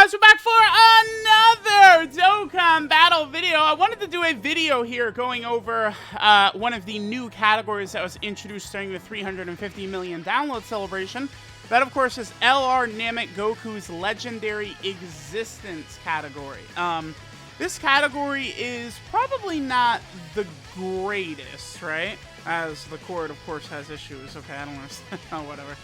guys, we're back for another Dokkan battle video. I wanted to do a video here going over one of the new categories that was introduced during the 350 million download celebration. That, of course, is LR Namek Goku's Legendary Existence category. This category is probably not the greatest, right? As the Court, of course, has issues. Okay, I don't understand. Oh, whatever.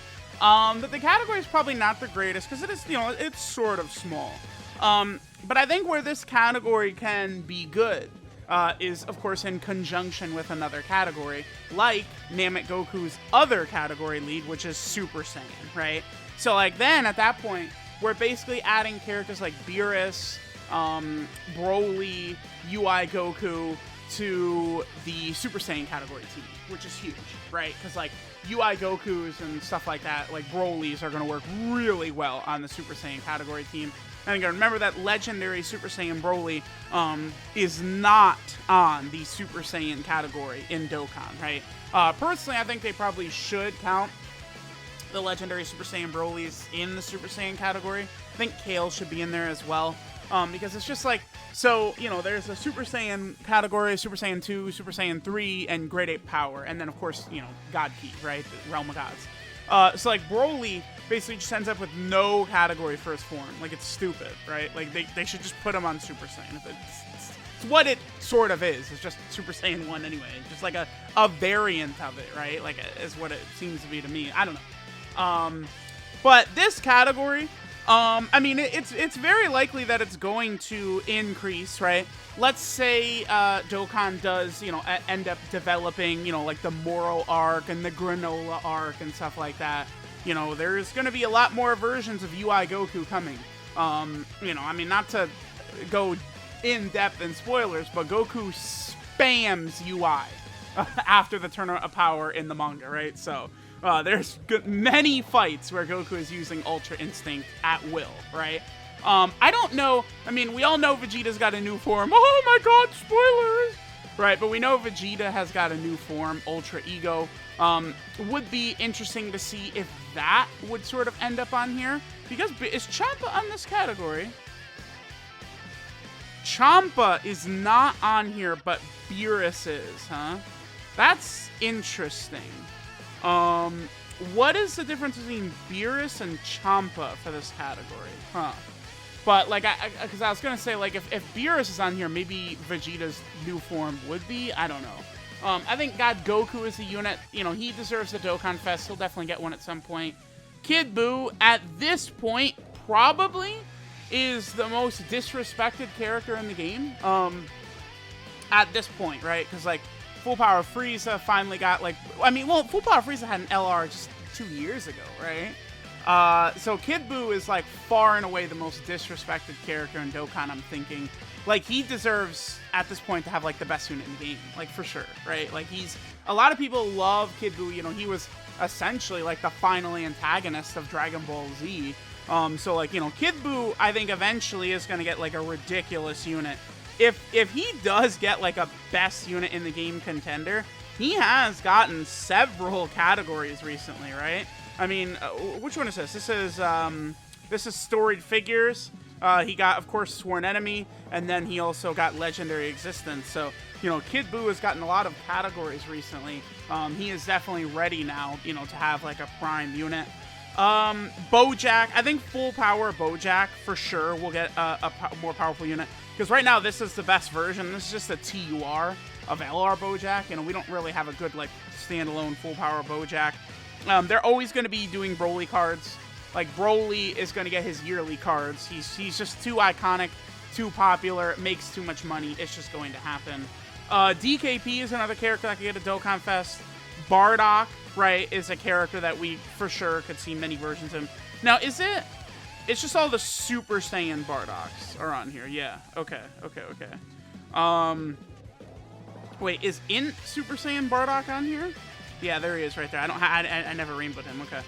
But the category is probably not the greatest because it is, you know, it's sort of small. But I think where this category can be good is, of course, in conjunction with another category, like Namek Goku's other category lead, which is Super Saiyan, right? So, like, then at that point, we're basically adding characters like Beerus, Broly, UI Goku to the Super Saiyan category team, which is huge, right? Because, like, UI Gokus and stuff like that, like Broly's, are going to work really well on the Super Saiyan category team. And again, remember that legendary Super Saiyan Broly is not on the Super Saiyan category in Dokkan, right? Personally, I think they probably should count the legendary Super Saiyan Broly's in the Super Saiyan category. I think Kale should be in there as well. Because it's just like, so, you know, there's a Super Saiyan category, Super Saiyan 2, Super Saiyan 3, and Grade 8 Power. And then, of course, you know, God Key, right? The Realm of Gods. So, like, Broly basically just ends up with no category for his form. Like, it's stupid, right? Like, they should just put him on Super Saiyan. It's what it sort of is. It's just Super Saiyan 1 anyway. Just like a variant of it, right? Like, is what it seems to be to me. I don't know. But this category... I mean, it's very likely that it's going to increase, right? Let's say Dokkan does, you know, end up developing, you know, like the Moral arc and the Granola arc and stuff like that. You know, there's going to be a lot more versions of UI Goku coming. You know, I mean, not to go in depth in spoilers, but Goku spams UI after the Tournament of Power in the manga, right? So... there's many fights where Goku is using Ultra Instinct at will, right? I don't know. I mean, we all know Vegeta's got a new form. Oh my god, spoilers! Right, but we know Vegeta has got a new form, Ultra Ego. Would be interesting to see if that would sort of end up on here. Because, is Champa on this category? Champa is not on here, but Beerus is, huh? That's interesting. What is the difference between Beerus and Champa for this category? Huh. But, like, because I was going to say, like, if Beerus is on here, maybe Vegeta's new form would be. I don't know. I think God Goku is a unit. You know, he deserves the Dokkan Fest. He'll definitely get one at some point. Kid Buu, at this point, probably is the most disrespected character in the game. At this point, right? Because, like, Full Power Frieza finally got, like... I mean, well, Full Power Frieza had an LR just 2 years ago, right? So Kid Buu is, like, far and away the most disrespected character in Dokkan, I'm thinking. Like, he deserves, at this point, to have, like, the best unit in the game. Like, for sure, right? Like, he's... A lot of people love Kid Buu. You know, he was essentially, like, the final antagonist of Dragon Ball Z. So, like, you know, Kid Buu, I think, eventually is going to get, like, a ridiculous unit. If he does get, like, a best unit in the game contender, he has gotten several categories recently, right? I mean, which one is this? This is Storied Figures. He got, of course, Sworn Enemy, and then he also got Legendary Existence. So, you know, Kid Buu has gotten a lot of categories recently. He is definitely ready now, you know, to have, like, a prime unit. Bojack, I think Full Power Bojack, for sure, will get a more powerful unit. Because right now, this is the best version. This is just a TUR of LR Bojack. You know, we don't really have a good, like, standalone Full Power Bojack. They're always going to be doing Broly cards. Like, Broly is going to get his yearly cards. He's just too iconic, too popular, makes too much money. It's just going to happen. DKP is another character that could get a Dokkan Fest. Bardock, right, is a character that we, for sure, could see many versions of him. Now, is it... It's just all the Super Saiyan Bardocks are on here. Yeah. Okay. Wait, is Super Saiyan Bardock on here? Yeah, there he is right there. I never rainbowed him. Okay.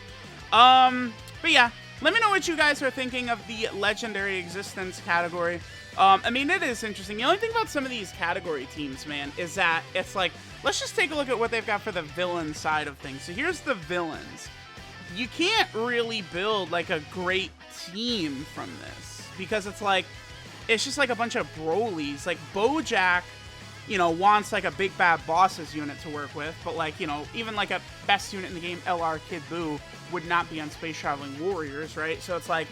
But yeah, let me know what you guys are thinking of the Legendary Existence category. I mean, it is interesting. The only thing about some of these category teams, man, is that it's like, let's just take a look at what they've got for the villain side of things. So here's the villains. You can't really build, like, a great team from this, because it's like, it's just like a bunch of Brolys. Like, Bojack, you know, wants like a big bad bosses unit to work with, but like, you know, even like a best unit in the game, LR Kid Buu, would not be on Space Traveling Warriors, right? So it's like,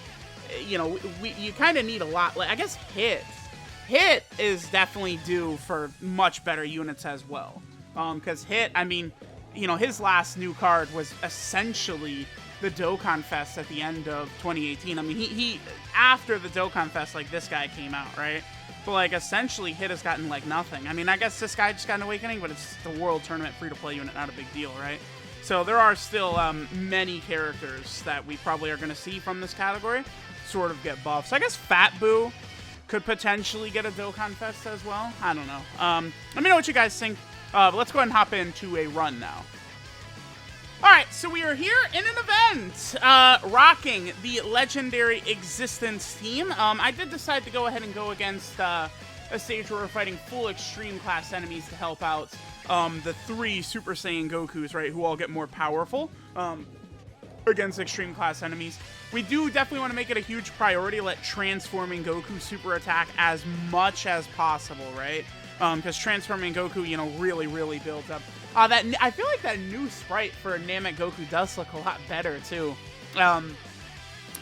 you know, you kind of need a lot. Like, I guess Hit is definitely due for much better units as well. Because Hit, I mean, you know, his last new card was essentially the Dokkan Fest at the end of 2018. I mean, he after the Dokkan Fest, like, this guy came out, right? But, like, essentially, Hit has gotten, like, nothing. I mean, I guess this guy just got an Awakening, but it's the World Tournament free-to-play unit, not a big deal, right? So there are still many characters that we probably are going to see from this category sort of get buffed. So I guess Fat Boo could potentially get a Dokkan Fest as well. I don't know. Let me know what you guys think. But let's go ahead and hop into a run now. Alright, so we are here in an event, rocking the Legendary Existence team. I did decide to go ahead and go against a stage where we're fighting full Extreme Class enemies to help out the 3 Super Saiyan Gokus, right, who all get more powerful against Extreme Class enemies. We do definitely want to make it a huge priority to let Transforming Goku super attack as much as possible, right? Because Transforming Goku, you know, really builds up. I feel like that new sprite for Namek Goku does look a lot better, too.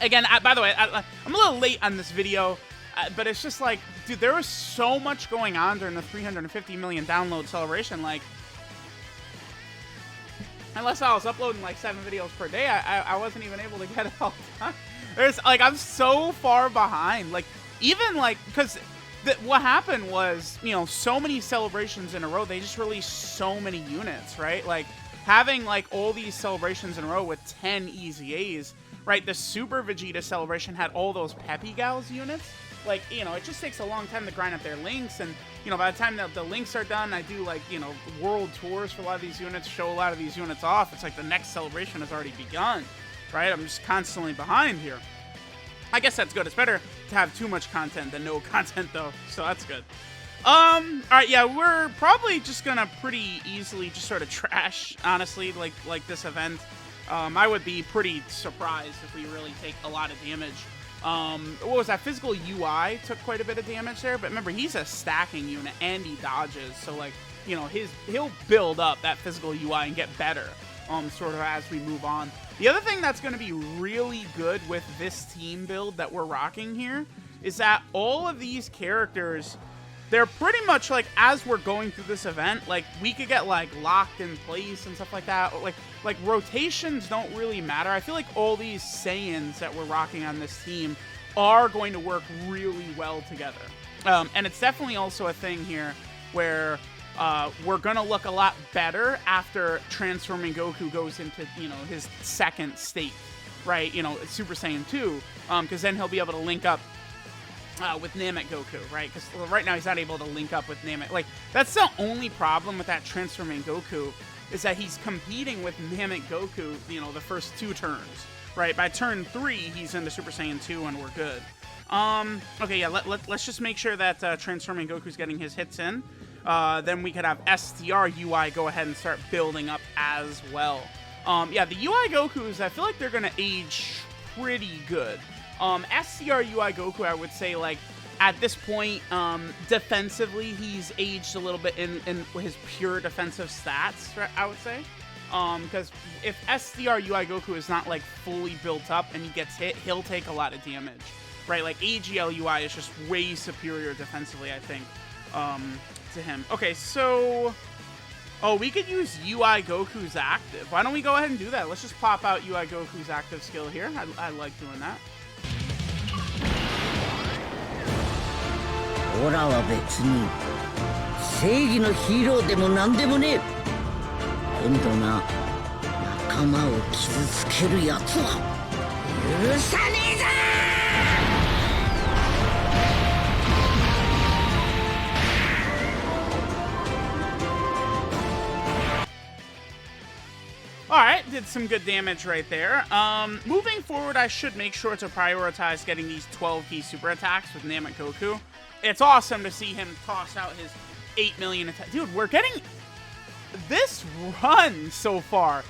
Again, by the way, I'm a little late on this video, but it's just like, dude, there was so much going on during the 350 million download celebration. Like, unless I was uploading like 7 videos per day, I wasn't even able to get it all done. Like, I'm so far behind. Like, even like, because what happened was, you know, so many celebrations in a row, they just released so many units, right? Like, having like all these celebrations in a row with 10 EZAs, right? The Super Vegeta celebration had all those Peppy Gals units. Like, you know, it just takes a long time to grind up their links, and, you know, by the time the links are done, I do, like, you know, world tours for a lot of these units, show a lot of these units off. It's like the next celebration has already begun, right? I'm just constantly behind here. I guess that's good. It's better to have too much content than no content, though, so that's good. Alright, yeah, we're probably just gonna pretty easily just sort of trash, honestly, like this event. I would be pretty surprised if we really take a lot of damage. What was that? Physical UI took quite a bit of damage there, but remember, he's a stacking unit, and he dodges, so, like, you know, he'll build up that physical UI and get better, sort of as we move on. The other thing that's going to be really good with this team build that we're rocking here is that all of these characters, they're pretty much like, as we're going through this event, like, we could get like locked in place and stuff like that. Like rotations don't really matter. I feel like all these Saiyans that we're rocking on this team are going to work really well together. And it's definitely also a thing here where we're gonna look a lot better after Transforming Goku goes into, you know, his second state, right? You know, Super Saiyan 2, because then he'll be able to link up with Namek Goku, right? Because right now he's not able to link up with Namek. Like, that's the only problem with that Transforming Goku, is that he's competing with Namek Goku, you know, the first 2 turns, right? By turn 3, he's into Super Saiyan 2 and we're good. Okay, yeah, let's just make sure that Transforming Goku's getting his hits in. Then we could have STR UI go ahead and start building up as well. Yeah, the UI Gokus, I feel like they're gonna age pretty good. STR UI Goku, I would say, like, at this point, defensively, he's aged a little bit in his pure defensive stats, I would say. Because if STR UI Goku is not, like, fully built up and he gets hit, he'll take a lot of damage, right? Like, AGL UI is just way superior defensively, I think, to him. Okay, so... Oh, we could use UI Goku's active. Why don't we go ahead and do that? Let's just pop out UI Goku's active skill here. I like doing that. オラは別に正義のヒーローでもなんでもねえ。今度な仲間を傷つけるやつは許さねえぞ。 Alright, did some good damage right there. Moving forward, I should make sure to prioritize getting these 12 key super attacks with Namek Goku. It's awesome to see him toss out his 8 million attack. Dude, we're getting... This run so far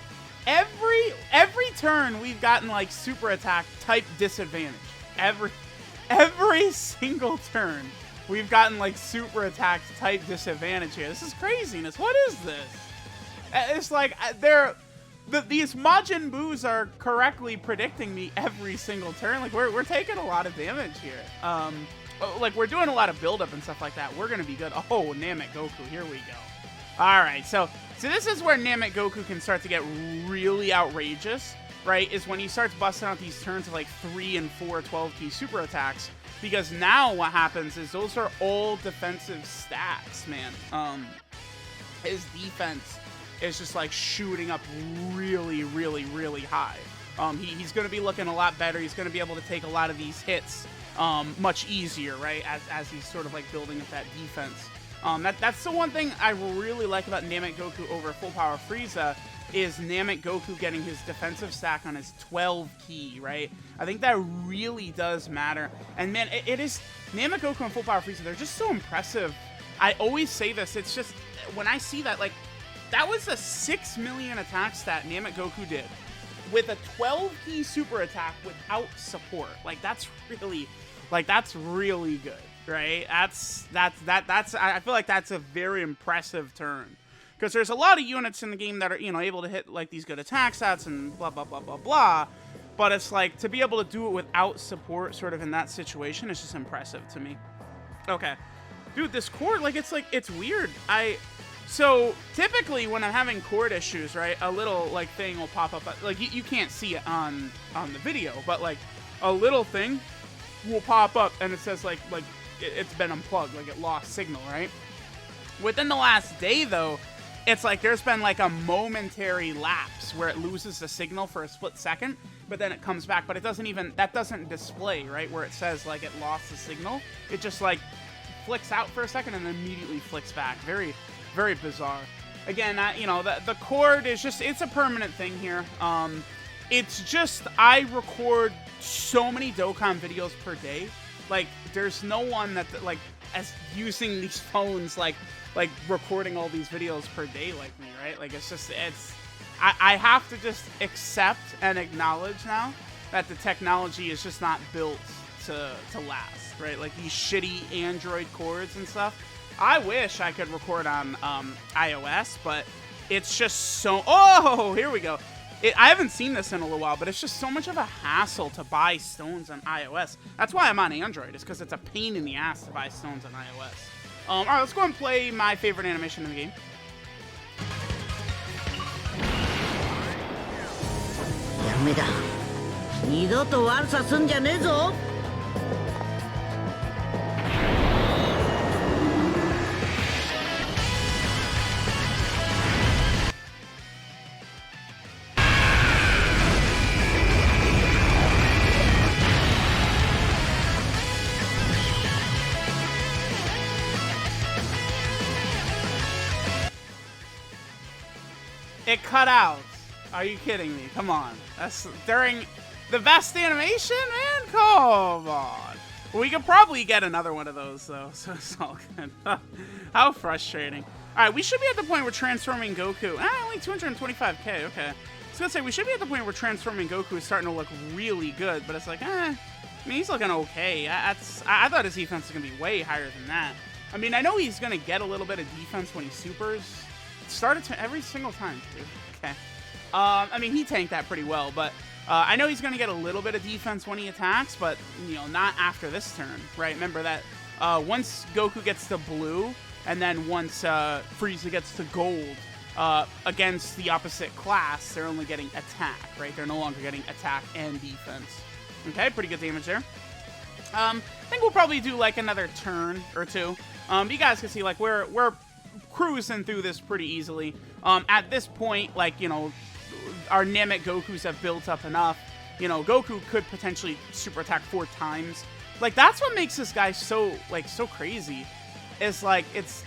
every turn we've gotten like super attack type disadvantage. Every single turn we've gotten like super attack type disadvantage here. This is craziness. What is this? It's like these Majin Boos are correctly predicting me every single turn. Like we're taking a lot of damage here. Like we're doing a lot of buildup and stuff like that. We're gonna be good. Oh, Namek Goku, here we go. All right, so this is where Namek Goku can start to get really outrageous, right? Is when he starts busting out these turns of like 3 and 4 12-key super attacks. Because now what happens is those are all defensive stacks, man. His defense is just like shooting up really, really, really high. He's going to be looking a lot better. He's going to be able to take a lot of these hits much easier, right? As he's sort of like building up that defense. That's the one thing I really like about Namek Goku over Full Power Frieza is Namek Goku getting his defensive stack on his 12-key, right? I think that really does matter. And man, it is Namek Goku and Full Power Frieza, they're just so impressive. I always say this, it's just, when I see that, like, that was a 6 million attack stat Namek Goku did with a 12-key super attack without support. Like, that's really good. Right? I feel like that's a very impressive turn. Because there's a lot of units in the game that are, you know, able to hit like these good attack stats and blah, blah, blah, blah, blah. But it's like, to be able to do it without support sort of in that situation is just impressive to me. Okay. Dude, this cord, like, it's weird. So typically when I'm having cord issues, right, a little like thing will pop up. Like you can't see it on the video, but like a little thing will pop up and it says like it's been unplugged, like it lost signal, right? Within the last day, though, it's like there's been like a momentary lapse where it loses the signal for a split second, but then it comes back. But it doesn't even, that doesn't display, right, where it says like it lost the signal. It just like flicks out for a second and then immediately flicks back. Very, very bizarre. Again, you know, the cord is just, it's a permanent thing here. It's just, I record so many Dokkan videos per day. Like, there's no one that, like, as using these phones, like recording all these videos per day like me, right? Like, it's just, I have to just accept and acknowledge now that the technology is just not built to last, right? Like, these shitty Android cords and stuff. I wish I could record on iOS, but it's just so, oh, here we go. I haven't seen this in a little while, but it's just so much of a hassle to buy stones on iOS. That's why I'm on Android, is because it's a pain in the ass to buy stones on iOS. All right, let's go and play my favorite animation in the game. やめだ。二度と悪さすんじゃねえぞ。It cut out. Are you kidding me? Come on. That's during the best animation, man? Come on. We could probably get another one of those, though, so it's all good. How frustrating. All right, we should be at the point where transforming Goku... only 225k, okay. I was going to say, we should be at the point where transforming Goku is starting to look really good, but it's like, I mean, he's looking okay. I thought his defense was going to be way higher than that. I mean, I know he's going to get a little bit of defense when he supers. Started to every single time, dude. Okay. I mean, he tanked that pretty well, but I know he's going to get a little bit of defense when he attacks, but, you know, not after this turn, right? Remember that once Goku gets to blue, and then once Frieza gets to gold, against the opposite class, they're only getting attack, right? They're no longer getting attack and defense. Okay, pretty good damage there. I think we'll probably do, like, another turn or two. You guys can see, like, we're cruising through this pretty easily. At this point, like, you know, our Namek Gokus have built up enough. You know, Goku could potentially super attack 4 times. Like, that's what makes this guy so, like, so crazy. Is, like, it's,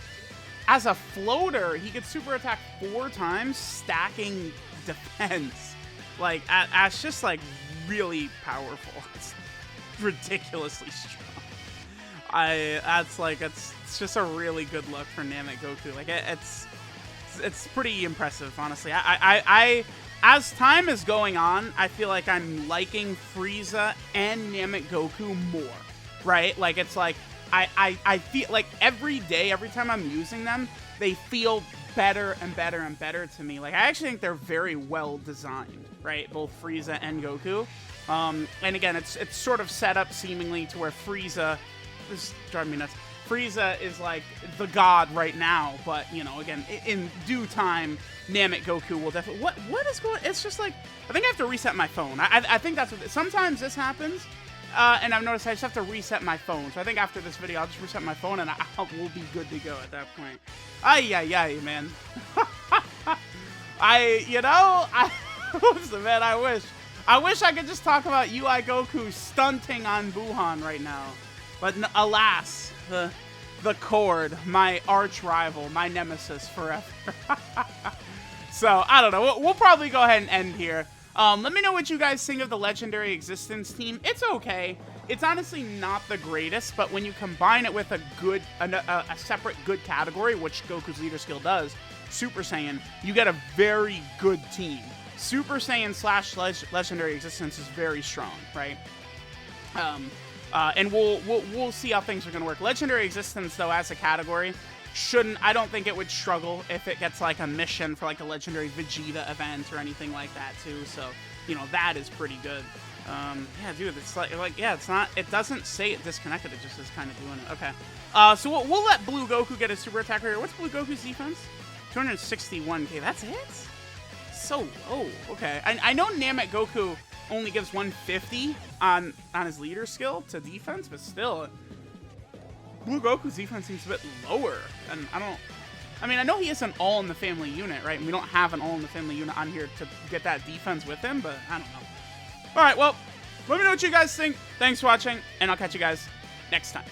as a floater, he could super attack 4 times, stacking defense. Like, that's just, like, really powerful. It's ridiculously strong. That's, like, it's just a really good look for Namek Goku. Like, it's pretty impressive, honestly. as time is going on, I feel like I'm liking Frieza and Namek Goku more, right? Like, it's like, I feel like every day, every time I'm using them, they feel better and better and better to me. Like, I actually think they're very well designed, right? Both Frieza and Goku. And again, it's sort of set up seemingly to where Frieza, this is driving me nuts, Frieza is like the god right now, but, you know, again, in due time, Namek Goku will definitely... What is going... It's just like... I think I have to reset my phone. I think that's what... Sometimes this happens, and I've noticed I just have to reset my phone. So I think after this video, I'll just reset my phone, and we'll be good to go at that point. Ay, man. Listen, man, I wish I could just talk about UI Goku stunting on Buhan right now. But alas, the Cord, my arch rival, my nemesis forever. So, I don't know. We'll probably go ahead and end here. Let me know what you guys think of the Legendary Existence team. It's okay. It's honestly not the greatest, but when you combine it with a separate good category, which Goku's leader skill does, Super Saiyan, you get a very good team. Super Saiyan / Legendary Existence is very strong, right? And we'll see how things are going to work. Legendary Existence, though, as a category, I don't think it would struggle if it gets, like, a mission for, like, a Legendary Vegeta event or anything like that, too. So, you know, that is pretty good. Yeah, dude, it's like, yeah, it doesn't say it disconnected, it just is kind of doing it. Okay. So we'll let Blue Goku get a super attack right here. What's Blue Goku's defense? 261k, that's it? So low. Okay. I know Namek Goku only gives 150 on his leader skill to defense, but still, Blue Goku's defense seems a bit lower. And I know he is an all-in-the-family unit, right? And we don't have an all-in-the-family unit on here to get that defense with him, but I don't know. All right, well, let me know what you guys think. Thanks for watching, and I'll catch you guys next time.